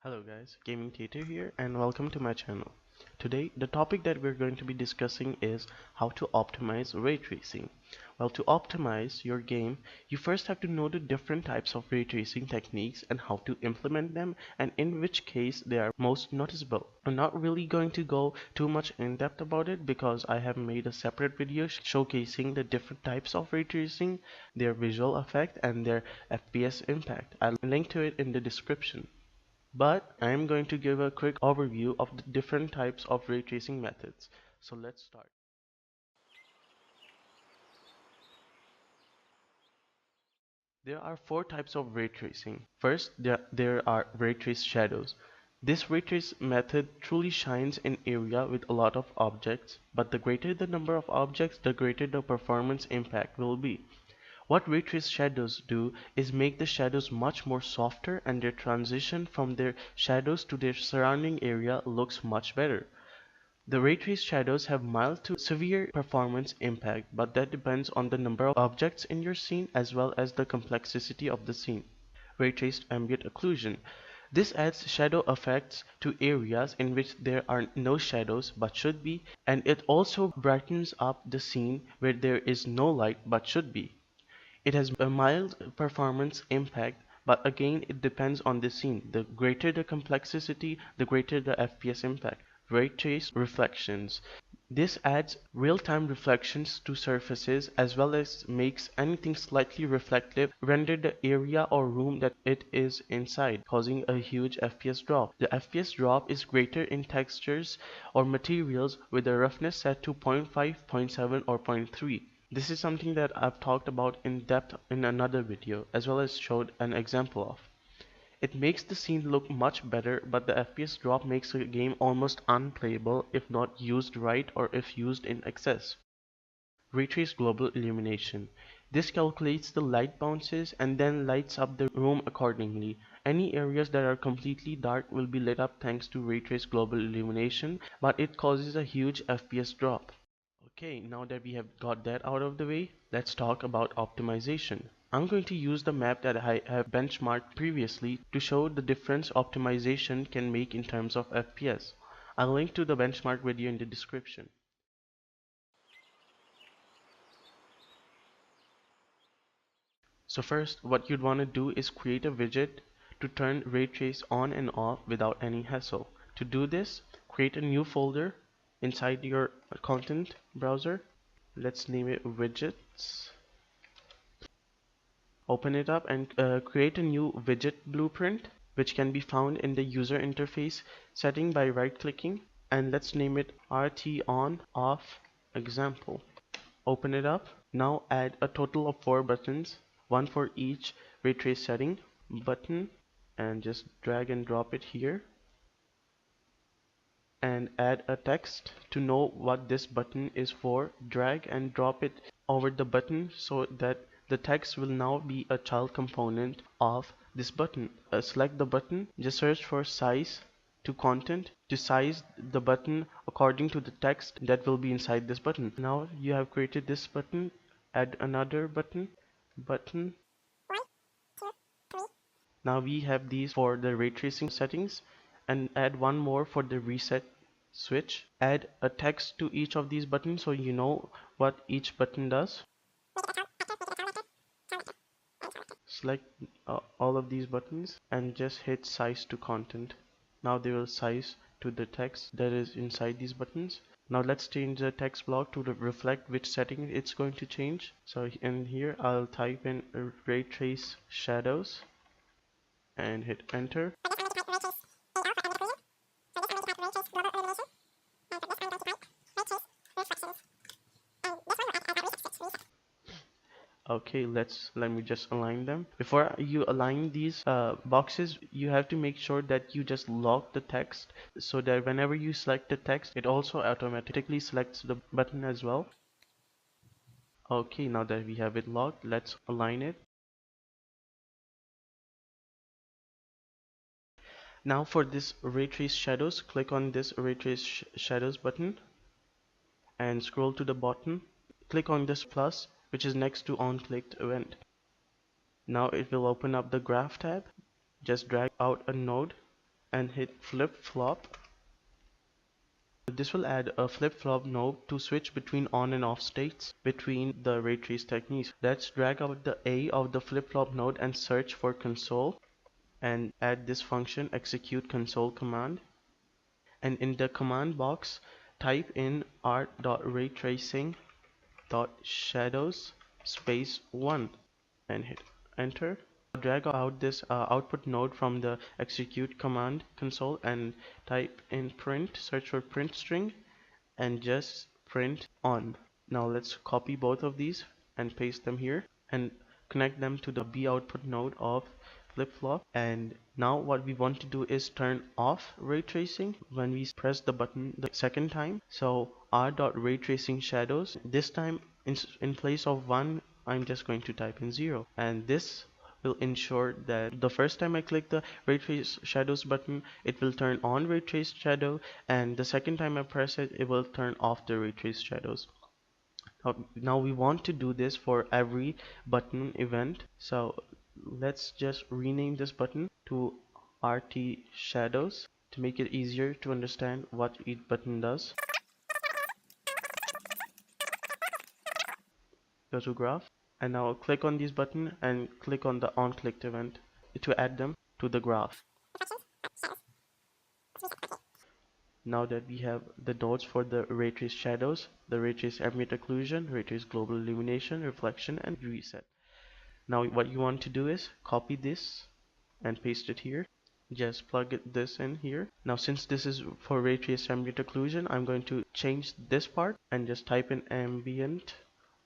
Hello guys, Gaming Theater here and welcome to my channel. Today the topic that we're going to be discussing is how to optimize ray tracing. Well, to optimize your game, you first have to know the different types of ray tracing techniques and how to implement them and in which case they are most noticeable. I'm not really going to go too much in depth about it because I have made a separate video showcasing the different types of ray tracing, their visual effect and their FPS impact. I'll link to it in the description. But I am going to give a quick overview of the different types of ray tracing methods. So let's start. There are four types of ray tracing. First, there are Raytrace Shadows. This Raytrace method truly shines in area with a lot of objects, but the greater the number of objects, the greater the performance impact will be. What Raytrace Shadows do is make the shadows much more softer and their transition from their shadows to their surrounding area looks much better. The Raytrace Shadows have mild to severe performance impact, but that depends on the number of objects in your scene as well as the complexity of the scene. Raytraced Ambient Occlusion. This adds shadow effects to areas in which there are no shadows but should be, and it also brightens up the scene where there is no light but should be. It has a mild performance impact, but again it depends on the scene. The greater the complexity, the greater the FPS impact. Raytrace Reflections. This adds real-time reflections to surfaces as well as makes anything slightly reflective render the area or room that it is inside, causing a huge FPS drop. The FPS drop is greater in textures or materials with a roughness set to 0.5, 0.7 or 0.3. This is something that I've talked about in depth in another video as well as showed an example of. It makes the scene look much better, but the FPS drop makes the game almost unplayable if not used right or if used in excess. Raytrace Global Illumination. This calculates the light bounces and then lights up the room accordingly. Any areas that are completely dark will be lit up thanks to Raytrace Global Illumination, but it causes a huge FPS drop. Okay, now that we have got that out of the way, let's talk about optimization. I'm going to use the map that I have benchmarked previously to show the difference optimization can make in terms of FPS. I'll link to the benchmark video in the description. So first, what you'd want to do is create a widget to turn ray trace on and off without any hassle. To do this, create a new folder inside your content browser. Let's name it widgets. Open it up and create a new widget blueprint which can be found in the user interface setting by right clicking, and let's name it RT on off example. Open it up. Now add a total of 4 buttons, one for each ray trace setting button, and just drag and drop it here. And add a text to know what this button is for. Drag and drop it over the button so that the text will now be a child component of this button. Select the button, just search for size to content to size the button according to the text that will be inside this button. Now you have created this button, add another button. Now we have these for the ray tracing settings, and add one more for the reset switch. Add a text to each of these buttons so you know what each button does. Select all of these buttons and just hit size to content. Now they will size to the text that is inside these buttons. Now let's change the text block to reflect which setting it's going to change. So in here I'll type in Raytrace Shadows and hit enter. Okay, let me just align them. Before you align these boxes, you have to make sure that you just lock the text so that whenever you select the text, it also automatically selects the button as well. Okay, now that we have it locked, let's align it. Now for this Raytrace Shadows, click on this Raytrace Shadows button and scroll to the bottom. Click on this plus which is next to on-clicked event. Now it will open up the graph tab. Just drag out a node and hit flip flop. This will add a flip-flop knob to switch between on and off states between the ray trace techniques. Let's drag out the A of the flip-flop node and search for console and add this function execute console command. And in the command box, type in art.raytracing.shadows space 1 and hit enter. Drag out this output node from the execute command console and type in print, search for print string and just print on. Now let's copy both of these and paste them here and connect them to the B output node of flip-flop. And now what we want to do is turn off ray tracing when we press the button the second time. So r.raytracing shadows, this time in place of 1 I'm just going to type in 0, and this will ensure that the first time I click the Raytrace Shadows button, it will turn on Raytrace Shadow, and the second time I press it, it will turn off the Raytrace Shadows. Now we want to do this for every button event, so let's just rename this button to RT Shadows to make it easier to understand what each button does. Go to graph, and now click on this button and click on the on clicked event to add them to the graph. Now that we have the nodes for the Raytrace Shadows, the Raytrace Ambient Occlusion, Raytrace Global Illumination, Reflection, and Reset. Now what you want to do is copy this and paste it here. Just plug this in here. Now since this is for Raytrace Ambient Occlusion, I'm going to change this part and just type in Ambient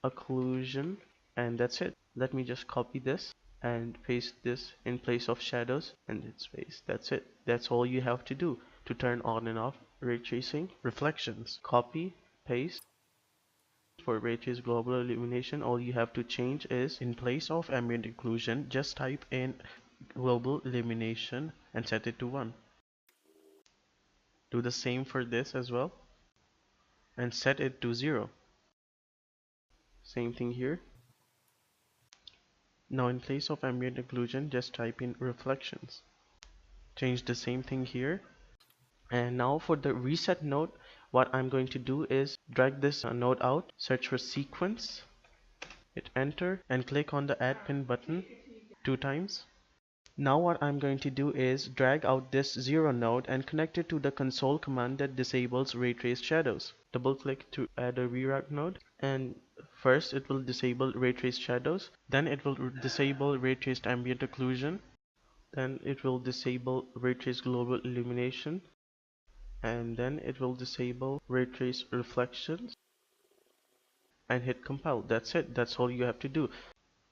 Occlusion, and that's it. Let me just copy this and paste this in place of shadows and its space. That's it. That's all you have to do to turn on and off ray tracing. Reflections. Copy, paste. For Raytrace Global Illumination, all you have to change is in place of ambient occlusion, just type in Global Illumination and set it to 1. Do the same for this as well and set it to 0. Same thing here. Now in place of ambient occlusion, just type in reflections. Change the same thing here. And now for the reset node, what I'm going to do is drag this node out, search for sequence, hit enter, and click on the add pin button 2 times. Now what I'm going to do is drag out this 0 node and connect it to the console command that disables Raytrace Shadows. Double click to add a reroute node, and first it will disable Raytrace Shadows, then it will disable Raytraced Ambient Occlusion, then it will disable Raytrace Global Illumination, and then it will disable Raytrace Reflections and hit compile. That's it. That's all you have to do.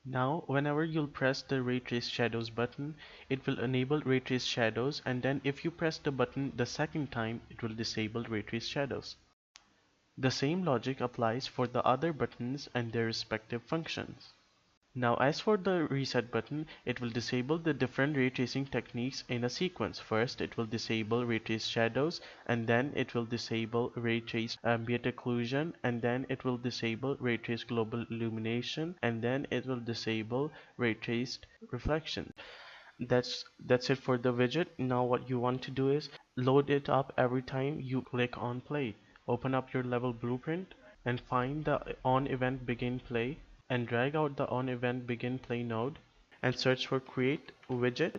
Now whenever you'll press the Raytrace Shadows button, it will enable Raytrace Shadows, and then if you press the button the second time, it will disable Raytrace Shadows. The same logic applies for the other buttons and their respective functions. Now as for the reset button, it will disable the different ray tracing techniques in a sequence. First it will disable Raytrace Shadows, and then it will disable Raytrace Ambient Occlusion, and then it will disable Raytrace Global Illumination, and then it will disable Raytraced Reflection. That's it for the widget. Now what you want to do is load it up every time you click on play. Open up your level blueprint and find the on event begin play and drag out the on event begin play node and search for create widget,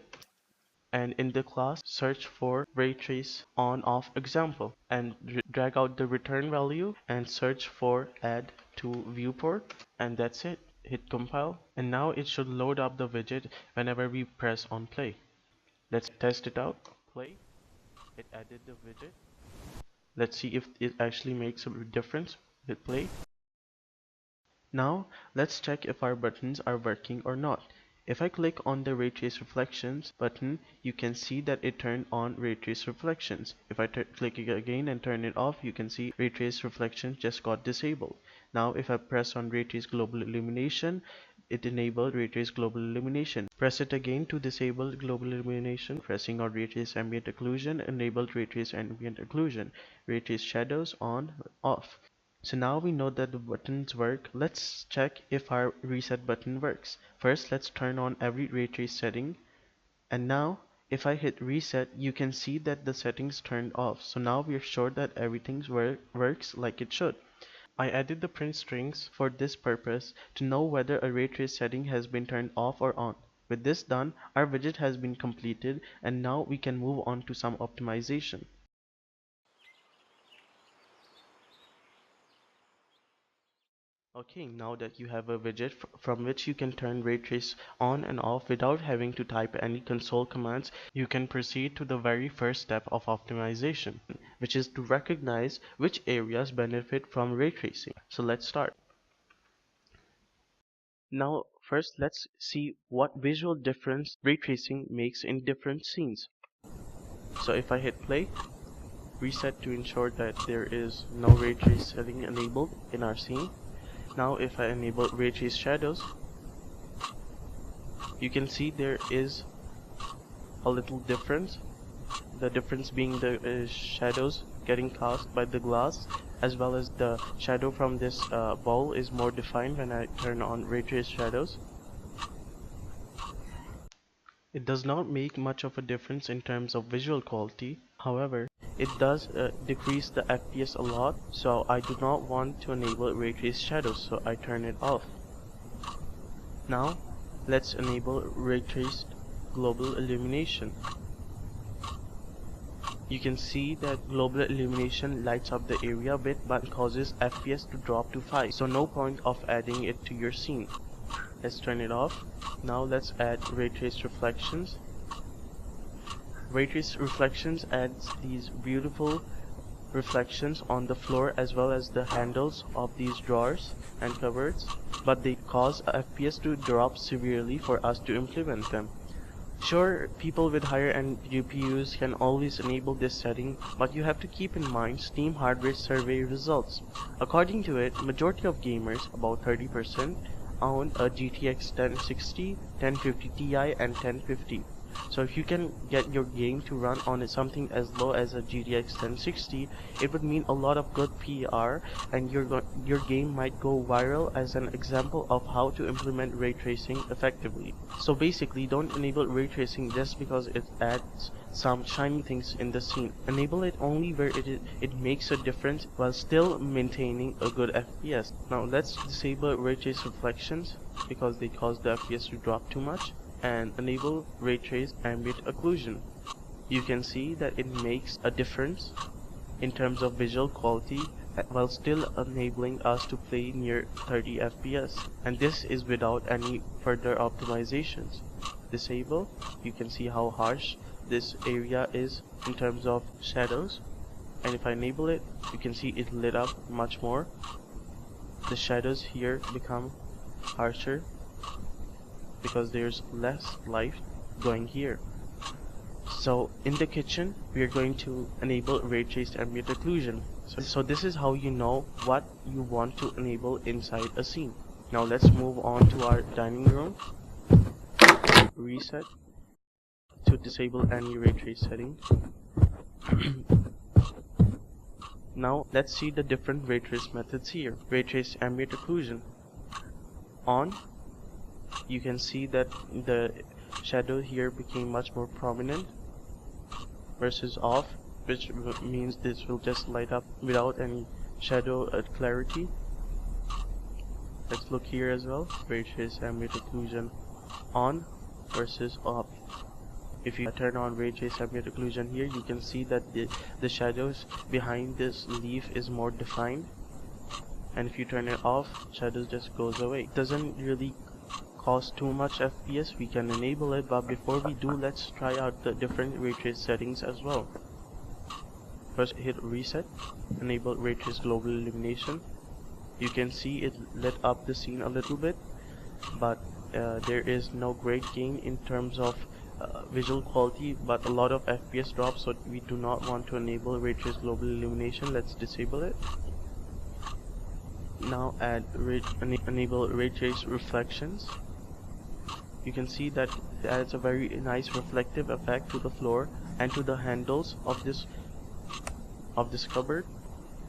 and in the class search for Raytrace on off example and drag out the return value and search for add to viewport, and that's it. Hit compile, and now it should load up the widget whenever we press on play. Let's test it out. Play. It added the widget. Let's see if it actually makes a difference. Hit play. Now let's check if our buttons are working or not. If I click on the Raytrace Reflections button, you can see that it turned on Raytrace Reflections. If I click it again and turn it off, you can see Raytrace Reflections just got disabled. Now if I press on Raytrace Global Illumination, it enabled Raytrace Global Illumination. Press it again to disable Global Illumination. Pressing on Raytrace Ambient Occlusion enabled Raytrace Ambient Occlusion. Raytrace Shadows on, off. So now we know that the buttons work. Let's check if our reset button works. First let's turn on every ray trace setting, and now If I hit reset, you can see that the settings turned off. So now we're sure that everything works like it should. I added the print strings for this purpose to know whether a ray trace setting has been turned off or on. With this done, our widget has been completed and now we can move on to some optimization. Okay, now that you have a widget from which you can turn Raytrace on and off without having to type any console commands, you can proceed to the very first step of optimization, which is to recognize which areas benefit from ray tracing. So let's start. Now, first let's see what visual difference ray tracing makes in different scenes. So if I hit play, reset to ensure that there is no ray trace setting enabled in our scene. Now if I enable Raytrace Shadows, you can see there is a little difference. The difference being the shadows getting cast by the glass, as well as the shadow from this ball is more defined when I turn on Raytrace Shadows. It does not make much of a difference in terms of visual quality. However, it does decrease the FPS a lot, so I do not want to enable Raytrace Shadows, so I turn it off. Now, let's enable Raytraced Global Illumination. You can see that Global Illumination lights up the area a bit but causes FPS to drop to 5, so no point of adding it to your scene. Let's turn it off. Now let's add Raytrace Reflections. Raytrace Reflections adds these beautiful reflections on the floor as well as the handles of these drawers and cupboards, but they cause FPS to drop severely for us to implement them. Sure, people with higher end GPUs can always enable this setting, but you have to keep in mind Steam hardware survey results. According to it, majority of gamers, about 30%, own a GTX 1060, 1050 Ti and 1050. So if you can get your game to run on something as low as a GTX 1060, it would mean a lot of good PR and your game might go viral as an example of how to implement ray tracing effectively. So basically, don't enable ray tracing just because it adds some shiny things in the scene. Enable it only where it makes a difference while still maintaining a good FPS. Now let's disable Raytrace Reflections because they cause the FPS to drop too much, and enable Raytrace Ambient Occlusion. You can see that it makes a difference in terms of visual quality while still enabling us to play near 30 FPS, and this is without any further optimizations. Disable, you can see how harsh this area is in terms of shadows, and if I enable it, you can see it lit up much more. The shadows here become harsher because there's less light going here. So in the kitchen, we are going to enable Raytraced Ambient Occlusion. So this is how you know what you want to enable inside a scene. Now let's move on to our dining room. Reset to disable any ray trace setting. Now let's see the different ray trace methods here. Raytrace Ambient Occlusion. On, you can see that the shadow here became much more prominent versus off, which means this will just light up without any shadow clarity. Let's look here as well. Raytrace Ambient Occlusion on versus off. If you turn on Raytrace Ambient Occlusion here, you can see that the shadows behind this leaf is more defined, and if you turn it off, shadows just goes away. It doesn't really cost too much FPS. We can enable it, but before we do, let's try out the different ray trace settings as well. First hit reset, enable Raytrace Global Illumination. You can see it lit up the scene a little bit, but there is no great gain in terms of visual quality, but a lot of FPS drops, so we do not want to enable Raytrace Global Illumination. Let's disable it. Now enable Raytrace Reflections. You can see that it adds a very nice reflective effect to the floor and to the handles of this cupboard,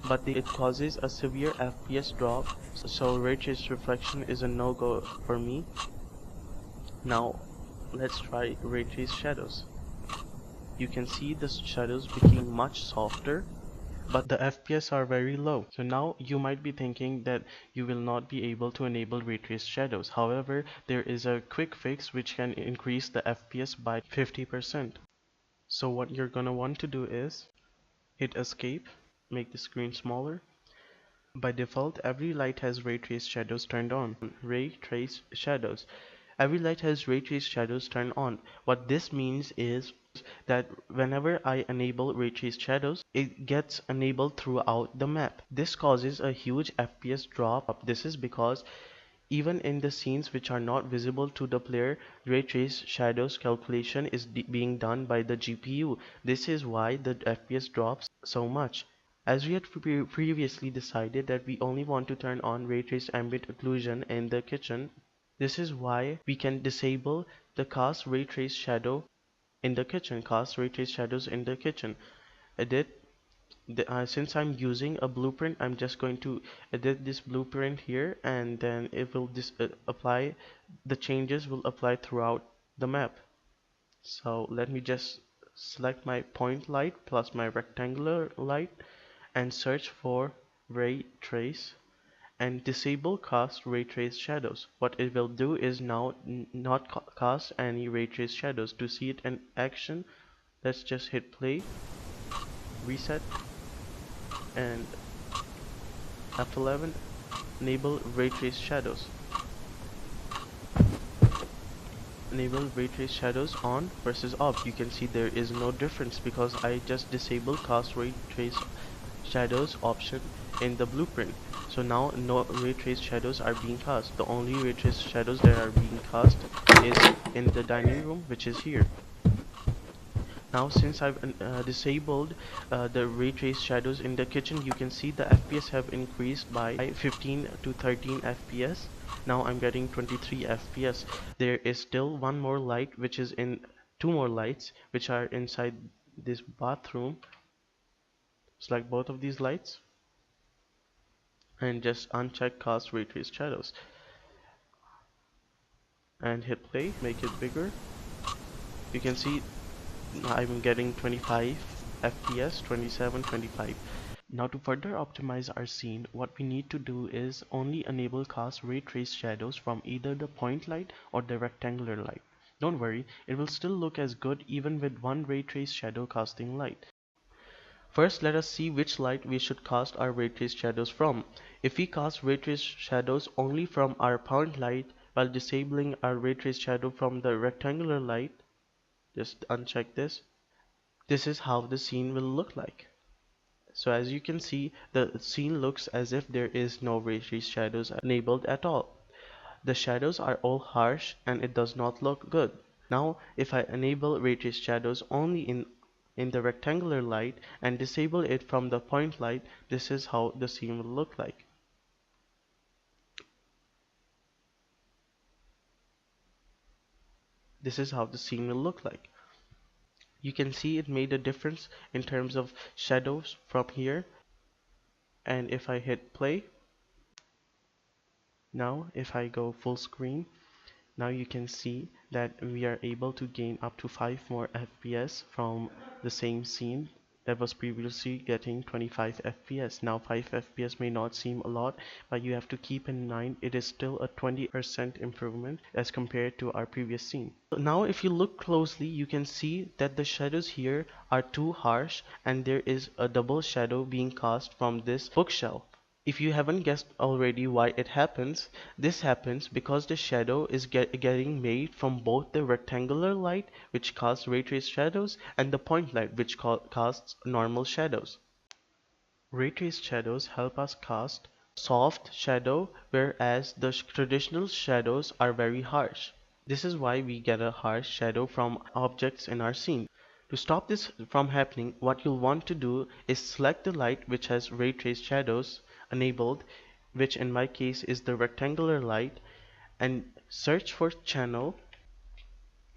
but it causes a severe FPS drop, so Raytrace Reflection is a no-go for me. Now let's try Raytrace Shadows. you can see the shadows became much softer, but the FPS are very low. So now you might be thinking that you will not be able to enable Raytrace Shadows. However, there is a quick fix which can increase the FPS by 50%. So what you're gonna want to do is hit escape, make the screen smaller. By default, every light has Raytrace Shadows turned on. Raytrace Shadows. Every light has Raytrace Shadows turned on. What this means is that whenever I enable Raytrace Shadows, it gets enabled throughout the map. This causes a huge FPS drop. This is because even in the scenes which are not visible to the player, Raytrace Shadows calculation is being done by the GPU. This is why the FPS drops so much. As we had previously decided that we only want to turn on Raytrace Ambient Occlusion in the kitchen, this is why we can disable the Cast Raytrace Shadow in the kitchen. Cast Raytrace Shadows in the kitchen. Edit. Since I'm using a blueprint, I'm just going to edit this blueprint here, and then it will apply. The changes will apply throughout the map. So let me just select my point light plus my rectangular light and search for ray trace and disable cast ray trace shadows. What it will do is now not cast any ray trace shadows. To see it in action, let's just hit play, reset, and F11, enable Raytrace Shadows. Enable Raytrace Shadows on versus off. You can see there is no difference because I just disabled Cast Raytrace Shadows option in the blueprint. So now no Raytrace Shadows are being cast. The only Raytrace Shadows that are being cast is in the dining room, which is here. Now since I've disabled the Raytrace Shadows in the kitchen, you can see the FPS have increased by 15 to 13 FPS. Now I'm getting 23 FPS. There is still one more light which is in two more lights which are inside this bathroom. Select both of these lights and just uncheck Cast Raytrace Shadows and hit play, make it bigger. You can see I'm getting 25 FPS, 27, 25. Now to further optimize our scene, what we need to do is only enable cast ray trace shadows from either the point light or the rectangular light. Don't worry, it will still look as good even with one ray trace shadow casting light. First, let us see which light we should cast our ray trace shadows from. If we cast ray trace shadows only from our point light while disabling our ray trace shadow from the rectangular light, just uncheck this. This is how the scene will look like. So as you can see, the scene looks as if there is no Raytrace Shadows enabled at all. The shadows are all harsh and it does not look good. Now if I enable Raytrace Shadows only in the rectangular light and disable it from the point light, this is how the scene will look like. This is how the scene will look like. You can see it made a difference in terms of shadows from here. And if I hit play, now if I go full screen, now you can see that we are able to gain up to 5 more FPS from the same scene that was previously getting 25 FPS. Now 5 FPS may not seem a lot, but you have to keep in mind it is still a 20% improvement as compared to our previous scene. Now if you look closely, you can see that the shadows here are too harsh and there is a double shadow being cast from this bookshelf. If you haven't guessed already why it happens, this happens because the shadow is getting made from both the rectangular light, which casts Raytrace shadows, and the point light, which casts normal shadows. Raytrace shadows help us cast soft shadow, whereas the traditional shadows are very harsh. This is why we get a harsh shadow from objects in our scene. To stop this from happening, what you'll want to do is select the light which has Raytrace Shadows enabled, which in my case is the rectangular light, and search for channel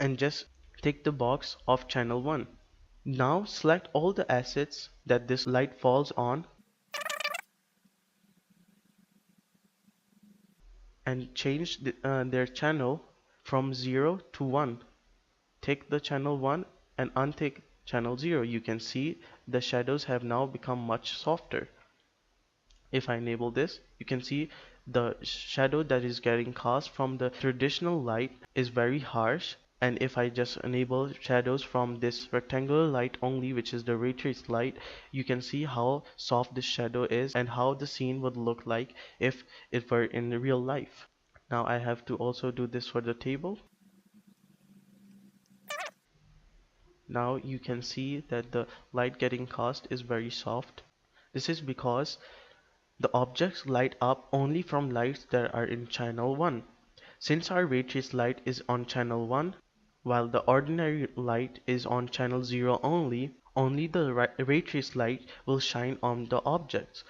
and just tick the box of channel 1. Now select all the assets that this light falls on and change their channel from 0 to 1. Tick the channel 1 and untick channel 0, you can see the shadows have now become much softer. If I enable this, you can see the shadow that is getting cast from the traditional light is very harsh. And if I just enable shadows from this rectangular light only, which is the ray traced light, you can see how soft this shadow is and how the scene would look like if it were in real life. Now I have to also do this for the table. Now you can see that the light getting cast is very soft. This is because the objects light up only from lights that are in channel 1. Since our ray trace light is on channel 1, while the ordinary light is on channel 0 only the ray trace light will shine on the objects,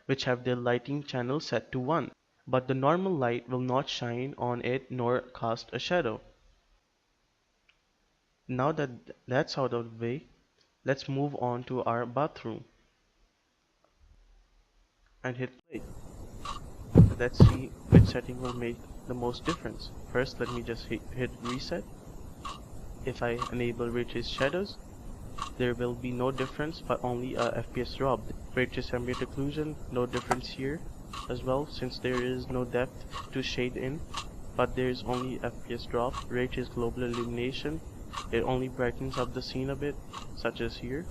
which have their lighting channel set to 1. But the normal light will not shine on it nor cast a shadow. Now that that's out of the way, let's move on to our bathroom and hit play. Let's see which setting will make the most difference. First, let me just hit reset. If I enable Raytrace Shadows, there will be no difference but only a FPS drop. Raytrace Ambient Occlusion, no difference here as well, since there is no depth to shade in, but there is only FPS drop. Raytrace Global Illumination, it only brightens up the scene a bit, such as here,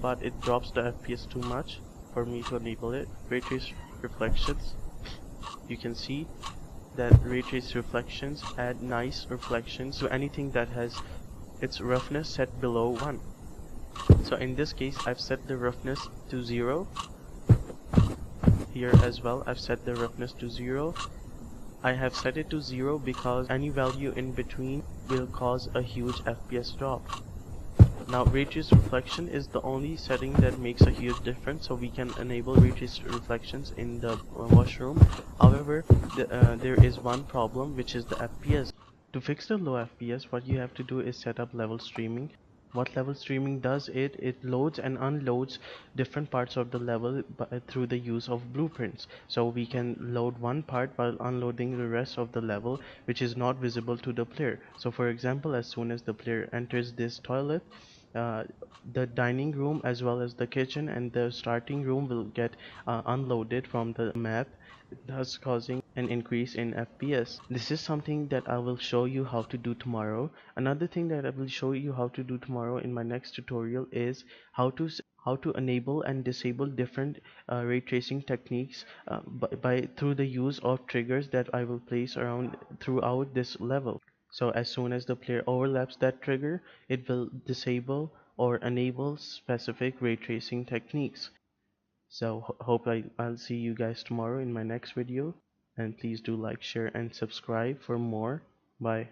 but it drops the FPS too much for me to enable it. Raytrace Reflections, you can see that Raytrace Reflections add nice reflections to anything that has its roughness set below 1. So in this case, I've set the roughness to 0. Here as well, I've set the roughness to 0. I have set it to 0 because any value in between will cause a huge FPS drop. Now Raytrace Reflection is the only setting that makes a huge difference, so we can enable Raytrace Reflections in the washroom. However, there is one problem, which is the FPS. To fix the low FPS, what you have to do is set up level streaming. What level streaming does, it loads and unloads different parts of the level through the use of blueprints. So we can load one part while unloading the rest of the level, which is not visible to the player. So for example, as soon as the player enters this toilet, the dining room as well as the kitchen and the starting room will get unloaded from the map, thus causing an increase in FPS. This is something that I will show you how to do tomorrow. Another thing that I will show you how to do tomorrow in my next tutorial is how to enable and disable different ray tracing techniques through the use of triggers that I will place around throughout this level. So as soon as the player overlaps that trigger, it will disable or enable specific ray tracing techniques. So hope I'll see you guys tomorrow in my next video, and please do like, share and subscribe for more. Bye.